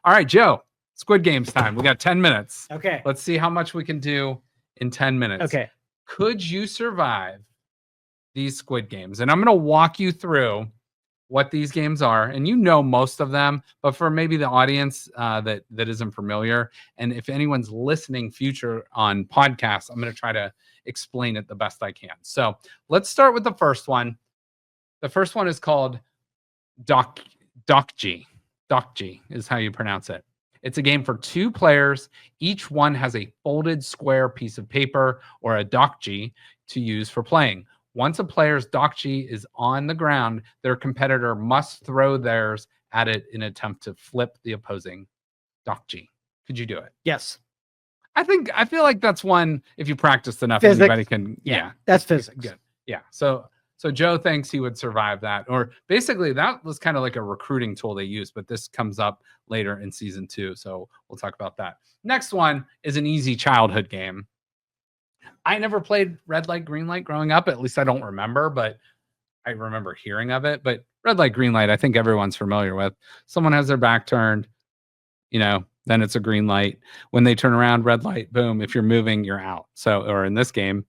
All right, Joe, Squid Games time. We got 10 minutes. Okay. Let's see how much we can do in 10 minutes. Okay. Could you survive these Squid Games? And I'm going to walk you through what these games are, and you know most of them, but for maybe the audience that isn't familiar, and if anyone's listening future on podcasts, I'm going to try to explain it the best I can. So let's start with the first one. The first one is called Ddakji. Ddakji is how you pronounce it. It's a game for 2 players. Each one has a folded square piece of paper or a Ddakji to use for playing. Once a player's Ddakji is on the ground, their competitor must throw theirs at it in an attempt to flip the opposing Ddakji. Could you do it? Yes. I feel like that's one, if you practice enough, Physics. anybody can. Yeah. That's physics. Good. Yeah. So Joe thinks he would survive that. Or basically that was kind of like a recruiting tool they used, but this comes up later in season 2. So we'll talk about that. Next one is an easy childhood game. I never played red light, green light growing up. At least I don't remember, but I remember hearing of it. But red light, green light, I think everyone's familiar with. Someone has their back turned, then it's a green light. When they turn around, red light, boom. If you're moving, you're out. So, or in this game,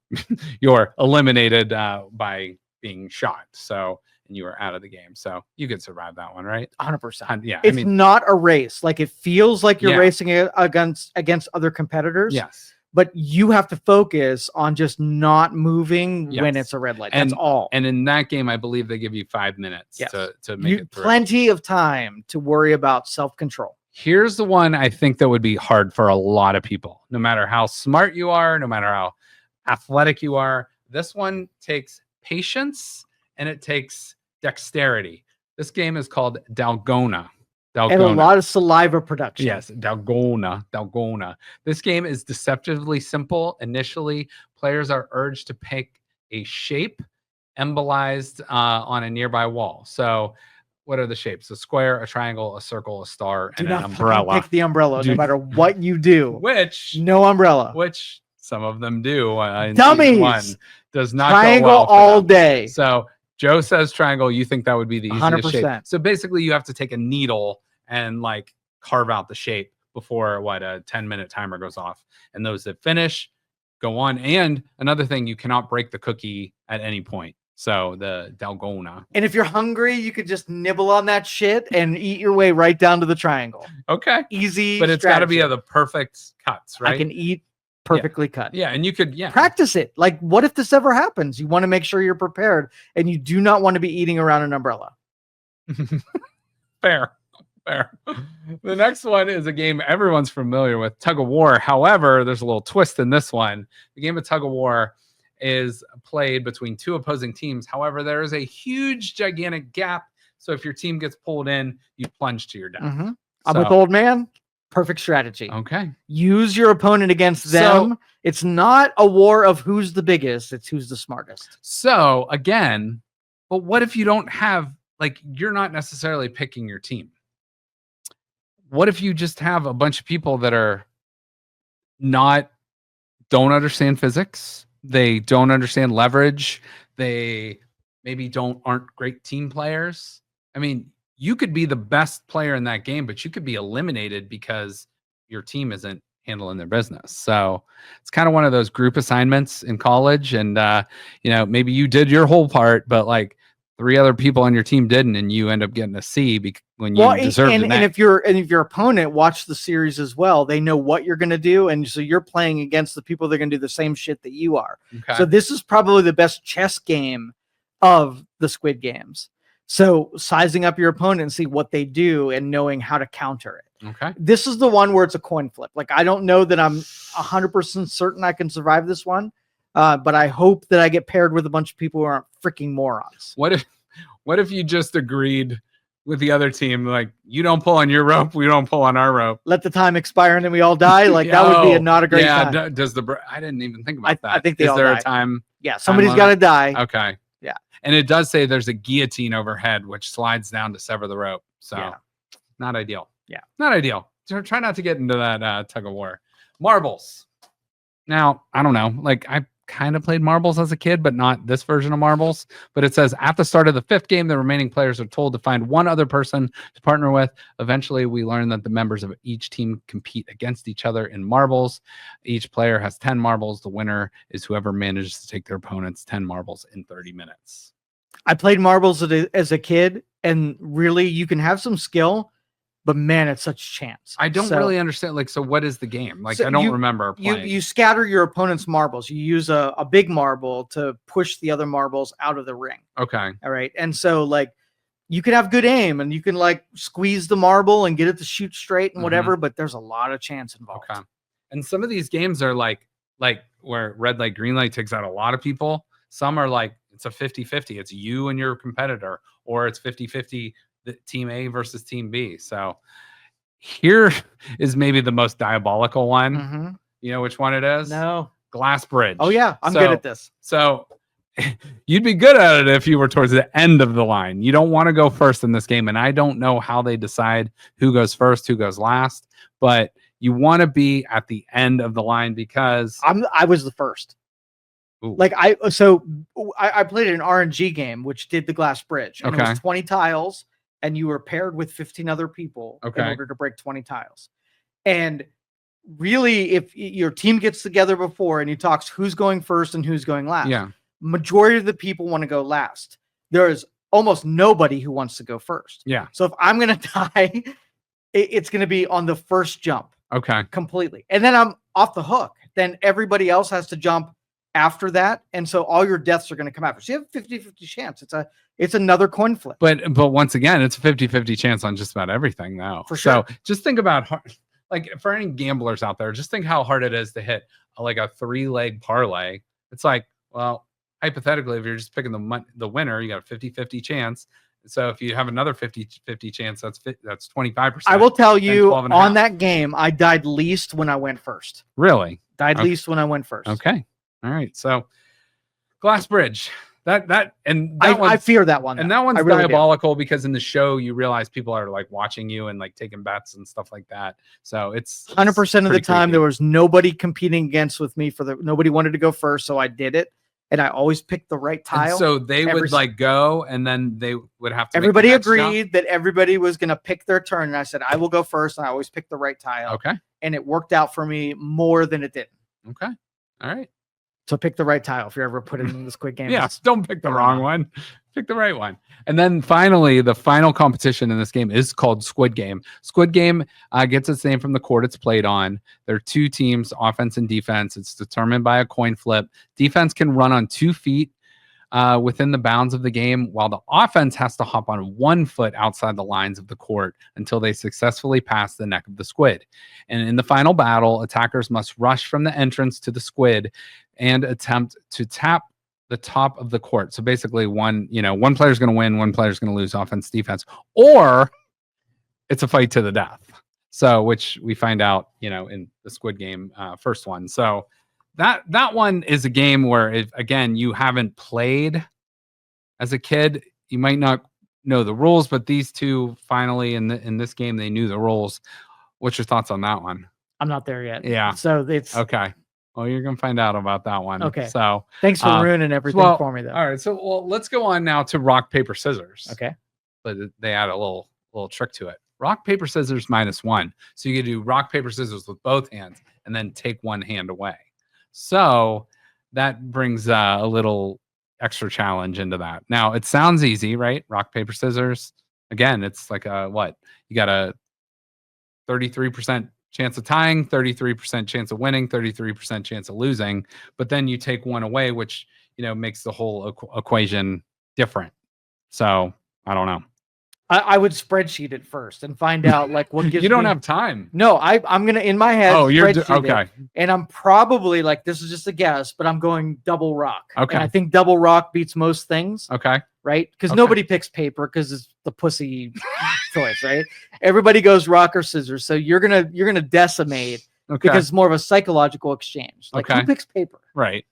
you're eliminated by being shot. So, and you are out of the game. So you could survive that one, right? 100%. Yeah. It's not a race. Like, it feels like you're Yeah. racing against other competitors. Yes. But you have to focus on just not moving when Yes. it's a red light. That's all. And in that game, I believe they give you 5 minutes Yes. to make it through. Plenty of time to worry about self-control. Here's the one I think that would be hard for a lot of people, no matter how smart you are, no matter how athletic you are. This one takes patience and it takes dexterity. This game is called Dalgona. And a lot of saliva production. Yes, Dalgona. This game is deceptively simple. Initially, players are urged to pick a shape embolized on a nearby wall. So what are the shapes? A square, a triangle, a circle, a star, and an umbrella. Pick the umbrella, no matter what you do. No umbrella. Which some of them do. Dummies. One does not triangle go well all day. So Joe says triangle. You think that would be the easiest 100%. shape. So basically, you have to take a needle and like carve out the shape before a 10-minute timer goes off. And those that finish go on. And another thing, you cannot break the cookie at any point. So the Dalgona. And if you're hungry, you could just nibble on that shit and eat your way right down to the triangle. Okay. Easy. But it's got to be the perfect cuts, right? I can eat perfectly cut. Yeah. And you could, practice it. Like, what if this ever happens? You want to make sure you're prepared, and you do not want to be eating around an umbrella. Fair. The next one is a game everyone's familiar with, Tug-of-war. However, there's a little twist in this one. The game of Tug-of-war is played between 2 opposing teams. However, there is a huge, gigantic gap. So if your team gets pulled in, you plunge to your death. Mm-hmm. I'm with old man. Perfect strategy. Okay. Use your opponent against them. So, it's not a war of who's the biggest. It's who's the smartest. So again, but what if you don't have, you're not necessarily picking your team? What if you just have a bunch of people that don't understand physics? They don't understand leverage. They maybe aren't great team players. I mean, you could be the best player in that game, but you could be eliminated because your team isn't handling their business. So it's kind of one of those group assignments in college. And, maybe you did your whole part, but 3 other people on your team didn't, and you end up getting a C when you deserved an A. And if your opponent watched the series as well, they know what you're going to do, and so you're playing against the people that are going to do the same shit that you are. Okay. So this is probably the best chess game of the Squid Games. So sizing up your opponent and see what they do and knowing how to counter it. Okay. This is the one where it's a coin flip. I don't know that I'm 100% certain I can survive this one. But I hope that I get paired with a bunch of people who aren't freaking morons. What if you just agreed with the other team, you don't pull on your rope, we don't pull on our rope. Let the time expire and then we all die. That would be not a great time. I didn't even think about that. I think they all die. Is there a time? Yeah, somebody's got to die. Okay. Yeah. And it does say there's a guillotine overhead, which slides down to sever the rope. So not ideal. Yeah. Not ideal. So try not to get into that tug of war. Marbles. Now, I don't know. I kind of played marbles as a kid, but not this version of marbles. But it says at the start of the 5th game, the remaining players are told to find one other person to partner with. Eventually, we learn that the members of each team compete against each other in marbles. Each player has 10 marbles. The winner is whoever manages to take their opponent's 10 marbles in 30 minutes. I played marbles as a kid, and really, you can have some skill, but man, it's such chance. I don't really understand. Like, so what is the game? Like, So I don't remember playing. You scatter your opponent's marbles. You use a big marble to push the other marbles out of the ring. Okay. All right. And so, like, you can have good aim and you can, like, squeeze the marble and get it to shoot straight and whatever, but there's a lot of chance involved. Okay. And some of these games are like where red light, green light takes out a lot of people. Some are like, it's a 50-50. It's you and your competitor, or it's 50-50. The team A versus team B. So here is maybe the most diabolical one. You know which one it is? No. Glass bridge. Oh yeah, I'm good at this. So you'd be good at it if you were towards the end of the line. You don't want to go first in this game, and I don't know how they decide who goes first, who goes last, but you want to be at the end of the line because I was the first. Ooh. Like I played an RNG game which did the glass bridge. And it was 20 tiles. And you were paired with 15 other people in order to break 20 tiles. And really, if your team gets together before and he talks who's going first and who's going last, majority of the people want to go last. There is almost nobody who wants to go first. Yeah. So if I'm going to die, it's going to be on the first jump. Okay. Completely. And then I'm off the hook. Then everybody else has to jump after that. And so all your deaths are going to come after. So you have a 50-50 chance. It's another coin flip. But once again, it's a 50-50 chance on just about everything now. For sure. So just think about, like, for any gamblers out there, just think how hard it is to hit like a 3-leg parlay. It's like, well, hypothetically, if you're just picking the winner, you got a 50-50 chance. So if you have another 50-50 chance, that's 25%. I will tell you on that game, I died least when I went first. Really? Died least when I went first. Okay. All right. So glass bridge. I fear that one. And that one's really diabolical because in the show you realize people are like watching you and like taking bets and stuff like that. So it's 100% of the time there was nobody competing against with me nobody wanted to go first, so I did it. And I always picked the right tile. And so they would like go and then they would have to. Everybody agreed that everybody was going to pick their turn. And I said, I will go first. And I always picked the right tile. Okay. And it worked out for me more than it didn't. Okay. All right. So pick the right tile if you're ever put it in the Squid Game. Yeah, don't pick the wrong one. Pick the right one. And then finally, the final competition in this game is called Squid Game. Squid Game gets its name from the court it's played on. There are 2 teams, offense and defense. It's determined by a coin flip. Defense can run on 2 feet within the bounds of the game, while the offense has to hop on 1 foot outside the lines of the court until they successfully pass the neck of the squid. And in the final battle, attackers must rush from the entrance to the squid and attempt to tap the top of the court. So basically one player's going to win, one player's going to lose, offense, defense, or it's a fight to the death. So, which we find out, in the Squid Game first one. So that one is a game where if, again, you haven't played as a kid, you might not know the rules, but these two finally in this game, they knew the rules. What's your thoughts on that one? I'm not there yet. Yeah. So it's okay. Well, you're going to find out about that one. Okay. So thanks for ruining everything for me, though. All right. So, let's go on now to rock, paper, scissors. Okay. But they add a little trick to it. Rock, paper, scissors -1. So you can do rock, paper, scissors with both hands and then take one hand away. So that brings a little extra challenge into that. Now, it sounds easy, right? Rock, paper, scissors. Again, it's like what? You got a 33% chance of tying, 33% chance of winning, 33% chance of losing. But then you take one away, which, makes the whole equation different. So I don't know. I would spreadsheet it first and find out like what gives you don't have time. No, I'm going to, in my head, you're okay. And I'm probably like, this is just a guess, but I'm going double rock. Okay. And I think double rock beats most things. Okay. Right? Because nobody picks paper because it's the pussy choice, right? Everybody goes rock or scissors. So you're gonna decimate because it's more of a psychological exchange. Like who picks paper? Right.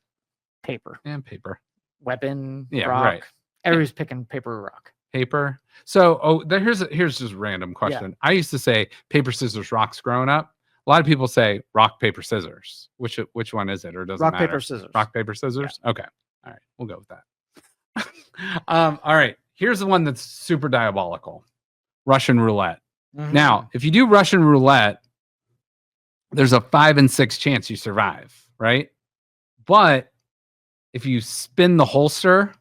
Paper. And paper. Weapon. Yeah. Rock. Right. Everybody's picking paper or rock. Paper. So here's just a random question. Yeah. I used to say paper, scissors, rocks growing up. A lot of people say rock, paper, scissors. Which one is it, or doesn't rock, matter? paper, scissors. Rock, paper, scissors. Yeah. Okay. All right. We'll go with that. All right. Here's the one that's super diabolical. Russian roulette. Mm-hmm. Now, if you do Russian roulette, there's a 5 in 6 chance you survive, right? But if you spin the holster,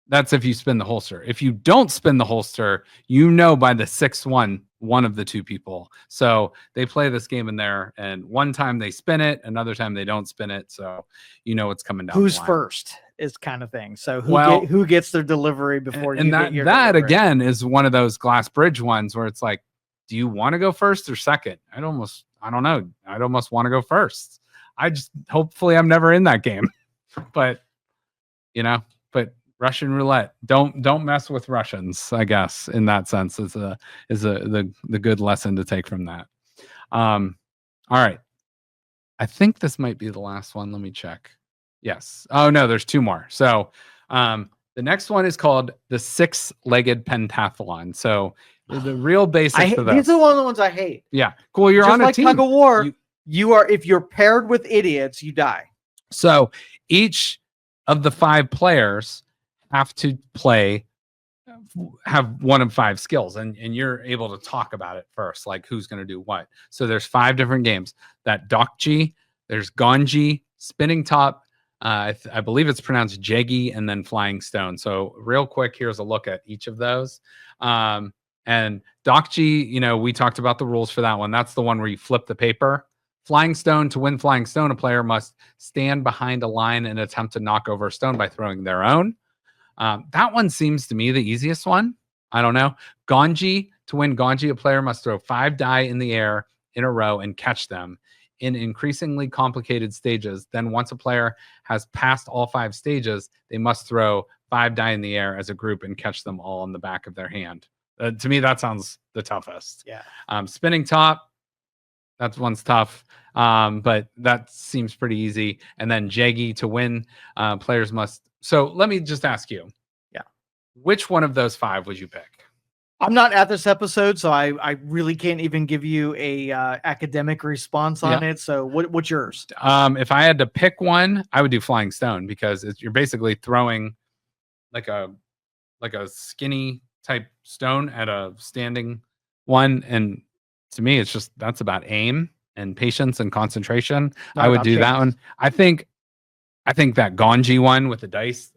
that's if you spin the holster. If you don't spin the holster, by the 6th one of the two people. So they play this game in there, and one time they spin it, another time they don't spin it. So what's coming down. Who's first is kind of thing. So who gets their delivery before you get your delivery? Again is one of those glass bridge ones where it's like, do you want to go first or second? I don't know. I'd almost want to go first. Hopefully I'm never in that game. But Russian roulette, don't mess with Russians, I guess, in that sense is the good lesson to take from that. All right. I think this might be the last one. Let me check. Yes. Oh no, there's 2 more. So the next one is called the 6-legged pentathlon. So the real basics of this. These are one of the ones I hate. Yeah. Cool. You're just on a like team. Tug-of-war, if you're paired with idiots, you die. So each of the 5 players have to have one of 5 skills, and you're able to talk about it first, like who's going to do what. So there's 5 different games. That Ddakji, there's Gonji, spinning top, I believe it's pronounced Ddakji, and then flying stone. So real quick, here's a look at each of those. And Ddakji, we talked about the rules for that one. That's the one where you flip the paper. Flying stone, to win flying stone, a player must stand behind a line and attempt to knock over a stone by throwing their own. That one seems to me the easiest one. I don't know. Gonji, to win Gonji, a player must throw 5 die in the air in a row and catch them in increasingly complicated stages. Then once a player has passed all 5 stages, they must throw 5 die in the air as a group and catch them all in the back of their hand. To me, that sounds the toughest. Yeah. Spinning top, that one's tough, but that seems pretty easy. And then Ddakji, to win, players must. So let me just ask you. Yeah. Which one of those 5 would you pick? I'm not at this episode, so I really can't even give you a academic response on it. So what's yours? If I had to pick one, I would do flying stone, because you're basically throwing like a skinny type stone at a standing one, and to me, that's about aim and patience and concentration. I would do that one. I think that Gonji one with the dice,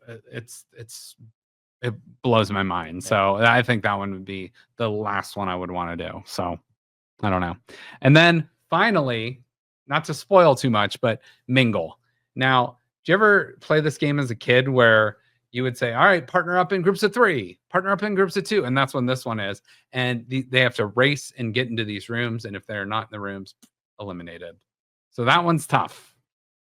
it blows my mind. Yeah. So I think that one would be the last one I would want to do. So I don't know. And then finally, not to spoil too much, but mingle. Now, did you ever play this game as a kid where you would say, all right, partner up in groups of 3, partner up in groups of 2. And that's when this one is. And they have to race and get into these rooms. And if they're not in the rooms, eliminated. So that one's tough.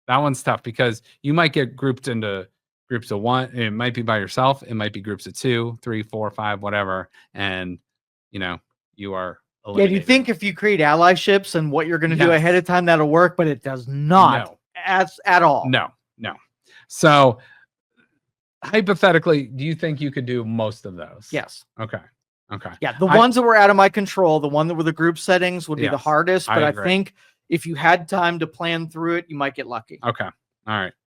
That one's tough because you might get grouped into groups of 1. It might be by yourself. It might be groups of 2, 3, 4, 5, whatever. And, you are eliminated. Yeah, you think if you create allyships and what you're going to do ahead of time, that'll work, but it does not at all. No. So hypothetically, do you think you could do most of those? Yes. Okay. Yeah, the ones that were out of my control, the one that were the group settings would be the hardest, but I think if you had time to plan through it, you might get lucky. Okay. All right.